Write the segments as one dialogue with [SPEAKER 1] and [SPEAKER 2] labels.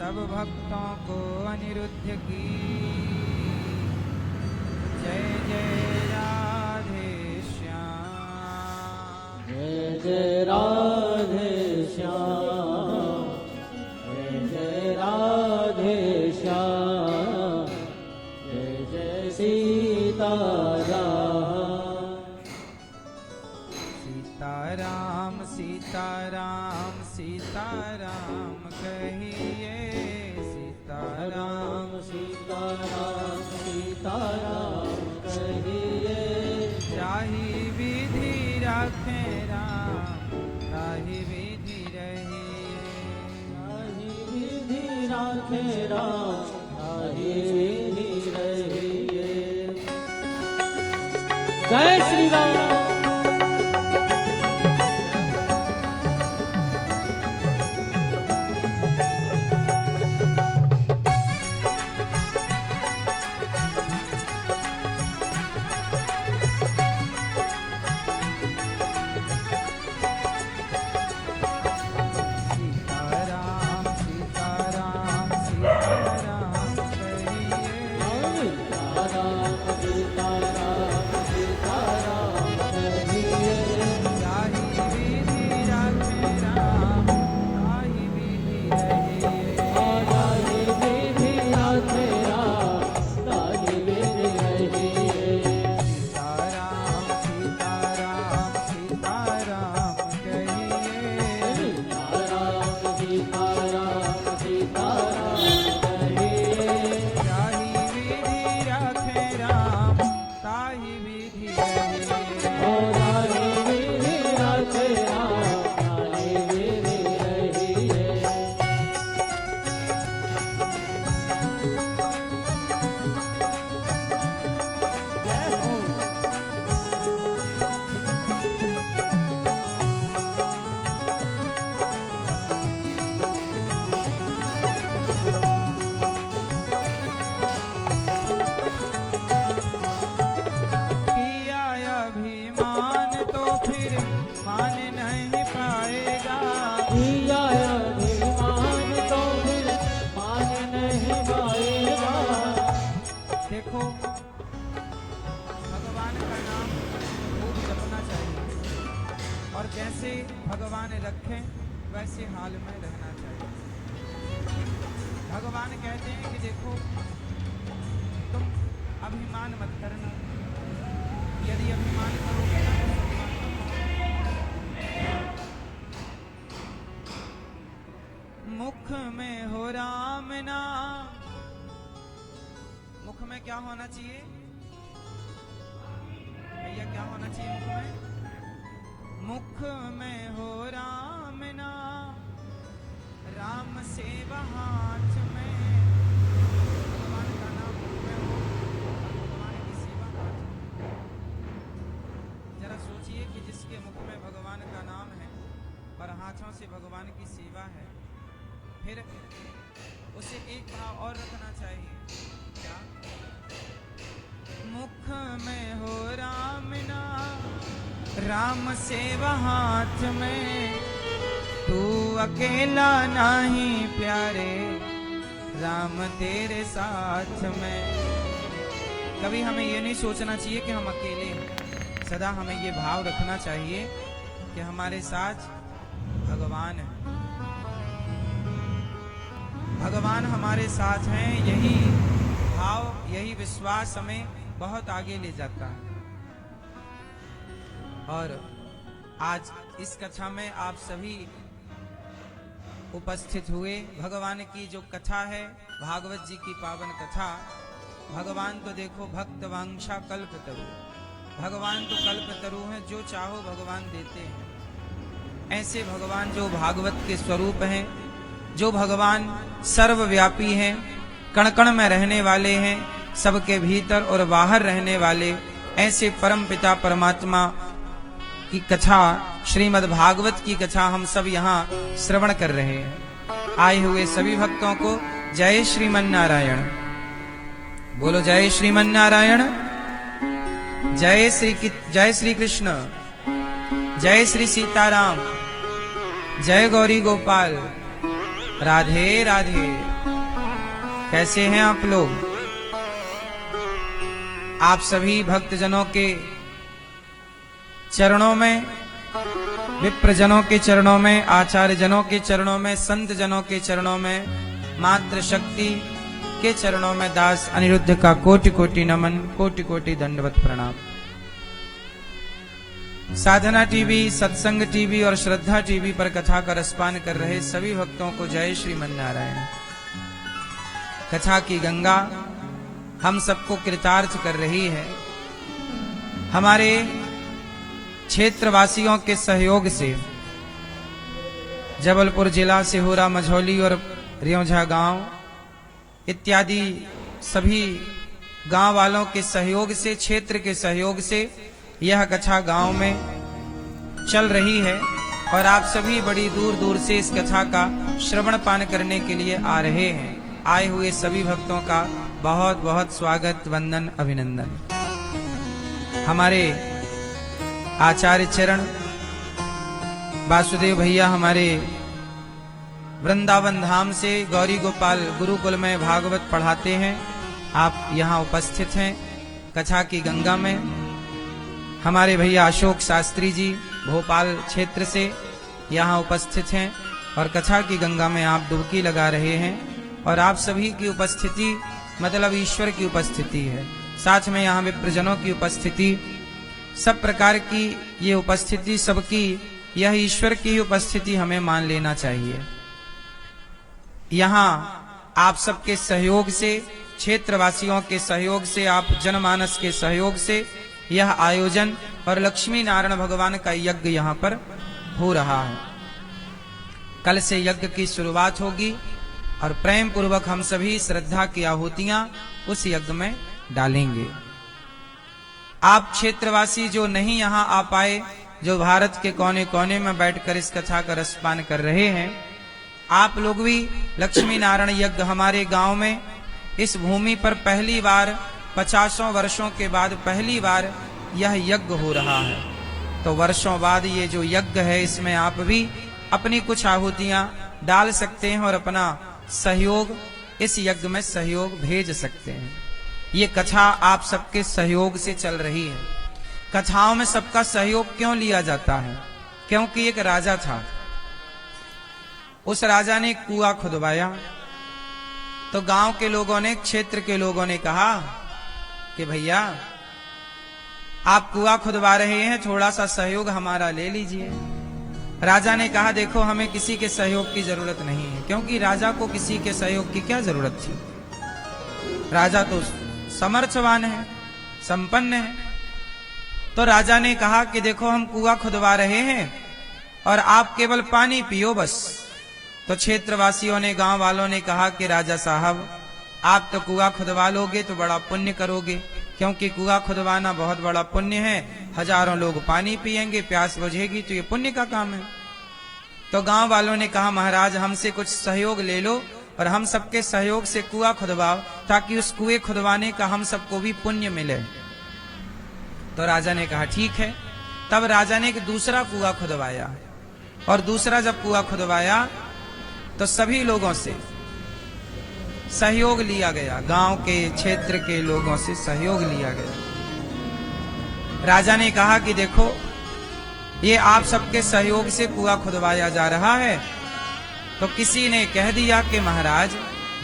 [SPEAKER 1] सब भक्तों को अनिरुद्ध की जय जय राधे श्याम।
[SPEAKER 2] जय जय राधे श्याम, जय जय राधे श्याम, जय जय सीताराम।
[SPEAKER 1] सीताराम सीताराम सीताराम कहिए, सीताराम
[SPEAKER 2] सीताराम सीताराम कहिए।
[SPEAKER 1] जाहि विधि रखे राम, ताहि विधि रहिए।
[SPEAKER 2] ताहि विधि राखे राम, ताहि विधि रहिए। जय श्री राम।
[SPEAKER 1] देखो, भगवान का नाम खूब जपना चाहिए और जैसे भगवान रखें वैसे हाल में रहना चाहिए। भगवान कहते हैं कि देखो, तुम अभिमान मत करना, यदि अभिमान करोगे ना तो मुख में हो राम नाम। मुख में क्या होना चाहिए भैया, क्या होना चाहिए मुख में? मुख में हो राम नाम, राम सेवा हाथ में। भगवान का नाम मुख में हो, भगवान की सेवा हाथ में। जरा सोचिए कि जिसके मुख में भगवान का नाम है और हाथों से भगवान की सेवा है, फिर उसे एक भाव और रखना चाहिए, क्या? मुख में हो राम नाम, राम सेवा हाथ में। तू अकेला नहीं प्यारे, राम तेरे साथ में। कभी हमें ये नहीं सोचना चाहिए कि हम अकेले हैं, सदा हमें ये भाव रखना चाहिए कि हमारे साथ भगवान है, भगवान हमारे साथ हैं। यही भाव, यही विश्वास हमें बहुत आगे ले जाता है। और आज इस कथा में आप सभी उपस्थित हुए। भगवान की जो कथा है, भागवत जी की पावन कथा। भगवान तो देखो भक्त वांछा कल्पतरु, भगवान तो कल्पतरु हैं, जो चाहो भगवान देते हैं। ऐसे भगवान जो भागवत के स्वरूप हैं, जो भगवान सर्वव्यापी हैं, कण कण में रहने वाले हैं, सबके भीतर और बाहर रहने वाले, ऐसे परम पिता परमात्मा की कथा, श्रीमद् भागवत की कथा हम सब यहाँ श्रवण कर रहे हैं। आए हुए सभी भक्तों को जय श्रीमन नारायण। बोलो जय श्रीमन नारायण। जय श्री कृष्ण, जय श्री सीताराम, जय गौरी गोपाल, राधे राधे। कैसे हैं आप लोग? आप सभी भक्तजनों के चरणों में, विप्रजनों के चरणों में, आचार्य जनों के चरणों में, संत जनों के चरणों में, मात्र शक्ति के चरणों में दास अनिरुद्ध का कोटि कोटि नमन, कोटि कोटि दंडवत प्रणाम। साधना टीवी, सत्संग टीवी और श्रद्धा टीवी पर कथा का रसपान कर रहे सभी भक्तों को जय श्रीमन्नारायण। कथा की गंगा हम सबको कृतार्थ कर रही है। हमारे क्षेत्रवासियों के सहयोग से जबलपुर जिला, सिहोरा, मझौली और रियोंझा गांव इत्यादि सभी गांव वालों के सहयोग से, क्षेत्र के सहयोग से यह कथा गांव में चल रही है और आप सभी बड़ी दूर दूर से इस कथा का श्रवण पान करने के लिए आ रहे हैं। आए हुए सभी भक्तों का बहुत बहुत स्वागत, वंदन, अभिनंदन। हमारे आचार्य चरण वासुदेव भैया हमारे वृंदावन धाम से गौरी गोपाल गुरुकुल में भागवत पढ़ाते हैं। आप यहाँ उपस्थित हैं कथा की गंगा में। हमारे भैया अशोक शास्त्री जी भोपाल क्षेत्र से यहाँ उपस्थित हैं और कथा की गंगा में आप डुबकी लगा रहे हैं। और आप सभी की उपस्थिति मतलब ईश्वर की उपस्थिति है, साथ में यहाँ विप्रजनों की उपस्थिति, सब प्रकार की ये उपस्थिति सबकी यह ईश्वर की उपस्थिति हमें मान लेना चाहिए। यहाँ आप सबके सहयोग से, क्षेत्रवासियों के सहयोग से, आप जनमानस के सहयोग से यह आयोजन और लक्ष्मी नारायण भगवान का यज्ञ यहाँ पर हो रहा है। कल से यज्ञ की शुरुआत होगी और प्रेम पूर्वक हम सभी श्रद्धा की आहुतियां उस यज्ञ में डालेंगे। आप क्षेत्रवासी जो नहीं यहाँ आ पाए, जो भारत के कोने कोने में बैठकर इस कथा का रसपान कर रहे हैं, आप लोग भी लक्ष्मी नारायण यज्ञ हमारे गांव में इस भूमि पर पहली बार 50 वर्षों के बाद पहली बार यह यज्ञ हो रहा है। तो वर्षों बाद ये जो यज्ञ है इसमें आप भी अपनी कुछ आहुतियां डाल सकते हैं और अपना सहयोग इस यज्ञ में सहयोग भेज सकते हैं। ये कथा आप सबके सहयोग से चल रही है। कथाओं में सबका सहयोग क्यों लिया जाता है? क्योंकि एक राजा था, उस राजा ने कुआं खुदवाया तो गांव के लोगों ने, क्षेत्र के लोगों ने कहा कि भैया आप कुआं खुदवा रहे हैं, थोड़ा सा सहयोग हमारा ले लीजिए। राजा ने कहा देखो हमें किसी के सहयोग की जरूरत नहीं है, क्योंकि राजा को किसी के सहयोग की क्या जरूरत थी? राजा तो समर्थवान है, संपन्न है। तो राजा ने कहा कि देखो हम कुआं खुदवा रहे हैं और आप केवल पानी पियो बस। तो क्षेत्रवासियों ने, गांव वालों ने कहा कि राजा साहब आप तो कुआं खुदवा लोगे तो बड़ा पुण्य करोगे, क्योंकि कुआं खुदवाना बहुत बड़ा पुण्य है। हजारों लोग पानी पिएंगे, प्यास बुझेगी तो ये पुण्य का काम है। तो गांव वालों ने कहा महाराज हमसे कुछ सहयोग ले लो और हम सबके सहयोग से कुआं खुदवाओ, ताकि उस कुएं खुदवाने का हम सबको भी पुण्य मिले। तो राजा ने कहा ठीक है। तब राजा ने एक दूसरा कुआं खुदवाया और दूसरा जब कुआं खुदवाया तो सभी लोगों से सहयोग लिया गया, गांव के, क्षेत्र के लोगों से सहयोग लिया गया। राजा ने कहा कि देखो ये आप सबके सहयोग से कुआं खुदवाया जा रहा है। तो किसी ने कह दिया कि महाराज,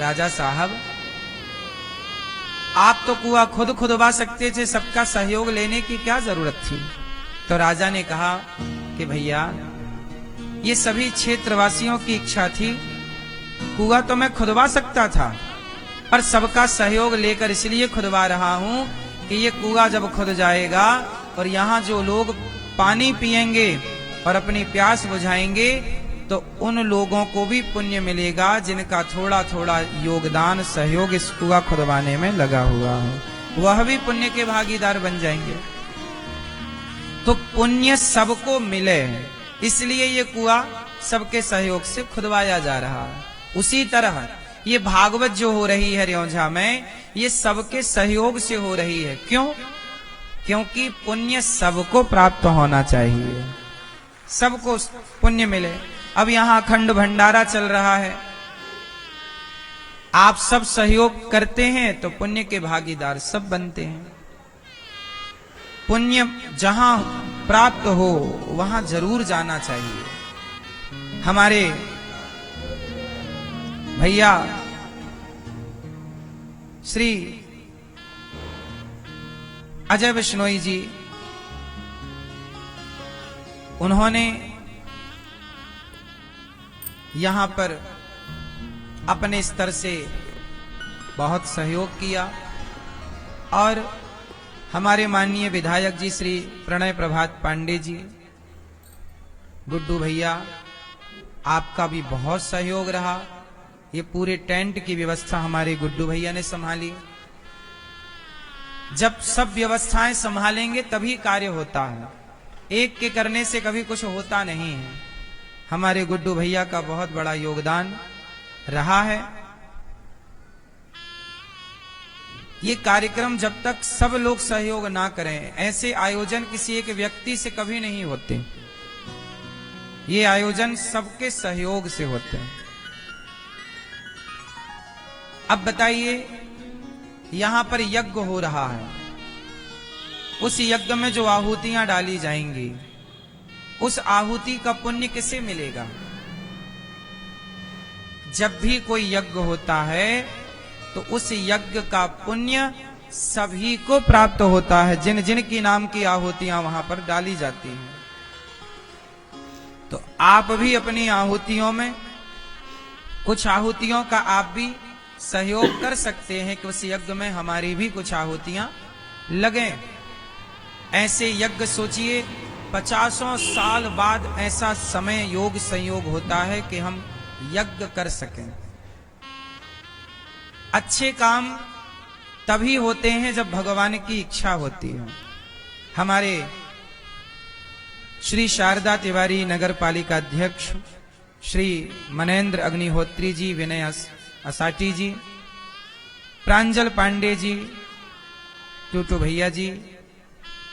[SPEAKER 1] राजा साहब आप तो कुआं खुद खुदवा सकते थे, सबका सहयोग लेने की क्या जरूरत थी? तो राजा ने कहा कि भैया ये सभी क्षेत्रवासियों की इच्छा थी, कुआं तो मैं खुदवा सकता था पर सबका सहयोग लेकर इसलिए खुदवा रहा हूं कि ये कुआं जब खुद जाएगा और यहाँ जो लोग पानी पिएंगे और अपनी प्यास बुझाएंगे तो उन लोगों को भी पुण्य मिलेगा जिनका थोड़ा थोड़ा योगदान, सहयोग इस कुआं खुदवाने में लगा हुआ है, वह भी पुण्य के भागीदार बन जाएंगे। तो पुण्य सबको मिले, इसलिए ये कुआं सबके सहयोग से खुदवाया जा रहा है। उसी तरह ये भागवत जो हो रही है रियोंझा में, ये सबके सहयोग से हो रही है। क्यों? क्योंकि पुण्य सबको प्राप्त होना चाहिए, सबको पुण्य मिले। अब यहाँ अखंड भंडारा चल रहा है, आप सब सहयोग करते हैं तो पुण्य के भागीदार सब बनते हैं। पुण्य जहां प्राप्त हो वहां जरूर जाना चाहिए। हमारे भैया श्री अजय बिश्नोई जी, उन्होंने यहां पर अपने स्तर से बहुत सहयोग किया और हमारे माननीय विधायक जी श्री प्रणय प्रभात पांडे जी, गुड्डू भैया, आपका भी बहुत सहयोग रहा। ये पूरे टेंट की व्यवस्था हमारे गुड्डू भैया ने संभाली। जब सब व्यवस्थाएं संभालेंगे तभी कार्य होता है, एक के करने से कभी कुछ होता नहीं है। हमारे गुड्डू भैया का बहुत बड़ा योगदान रहा है। ये कार्यक्रम जब तक सब लोग सहयोग ना करें, ऐसे आयोजन किसी एक व्यक्ति से कभी नहीं होते। ये आयोजन सबके सहयोग से होते हैं। अब बताइए, यहां पर यज्ञ हो रहा है, उस यज्ञ में जो आहुतियां डाली जाएंगी, उस आहुति का पुण्य किसे मिलेगा? जब भी कोई यज्ञ होता है तो उस यज्ञ का पुण्य सभी को प्राप्त होता है, जिन जिन की नाम की आहुतियां वहां पर डाली जाती हैं। तो आप भी अपनी आहुतियों में, कुछ आहुतियों का आप भी सहयोग कर सकते हैं कि उस यज्ञ में हमारी भी कुछ आहुतियां लगें। ऐसे यज्ञ सोचिए, 50 साल बाद ऐसा समय योग संयोग होता है कि हम यज्ञ कर सकें। अच्छे काम तभी होते हैं जब भगवान की इच्छा होती है। हमारे श्री शारदा तिवारी नगर पालिका अध्यक्ष श्री मनेन्द्र अग्निहोत्री जी, विनय असाटी जी, प्रांजल पांडे जी, टूटू भैया जी,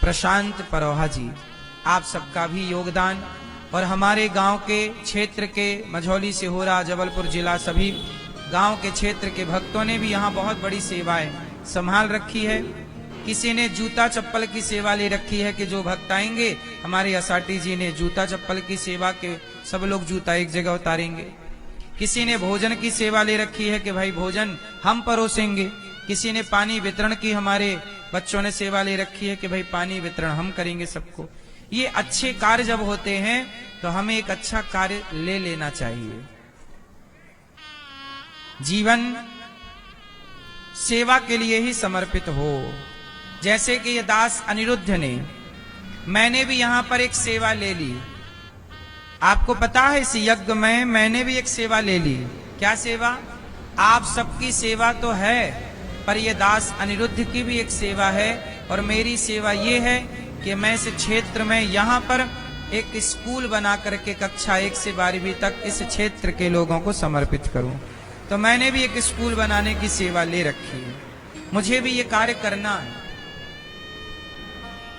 [SPEAKER 1] प्रशांत परोहा जी, आप सबका भी योगदान, और हमारे गांव के क्षेत्र के मझौली, सिहोरा, जबलपुर जिला, सभी गांव के क्षेत्र के भक्तों ने भी यहाँ बहुत बड़ी सेवाएं संभाल रखी है। किसी ने जूता चप्पल की सेवा ले रखी है कि जो भक्त आएंगे, हमारे असाटी जी ने जूता चप्पल की सेवा के सब लोग जूता एक जगह उतारेंगे। किसी ने भोजन की सेवा ले रखी है कि भाई भोजन हम परोसेंगे। किसी ने पानी वितरण की, हमारे बच्चों ने सेवा ले रखी है कि भाई पानी वितरण हम करेंगे सबको। ये अच्छे कार्य जब होते हैं तो हमें एक अच्छा कार्य ले लेना चाहिए। जीवन सेवा के लिए ही समर्पित हो। जैसे कि ये दास अनिरुद्ध ने, मैंने भी यहां पर एक सेवा ले ली। आपको पता है, इस यज्ञ में मैंने भी एक सेवा ले ली। क्या सेवा? आप सबकी सेवा तो है, पर ये दास अनिरुद्ध की भी एक सेवा है। और मेरी सेवा ये है कि मैं इस क्षेत्र में यहां पर एक स्कूल बना करके कक्षा 1 से 12वीं तक इस क्षेत्र के लोगों को समर्पित करूं। तो मैंने भी एक स्कूल बनाने की सेवा ले रखी है। मुझे भी ये कार्य करना है।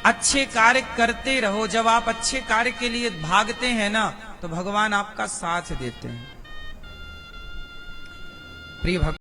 [SPEAKER 1] अच्छे कार्य करते रहो। जब आप अच्छे कार्य के लिए भागते हैं ना, तो भगवान आपका साथ देते हैं। प्रिय भक्त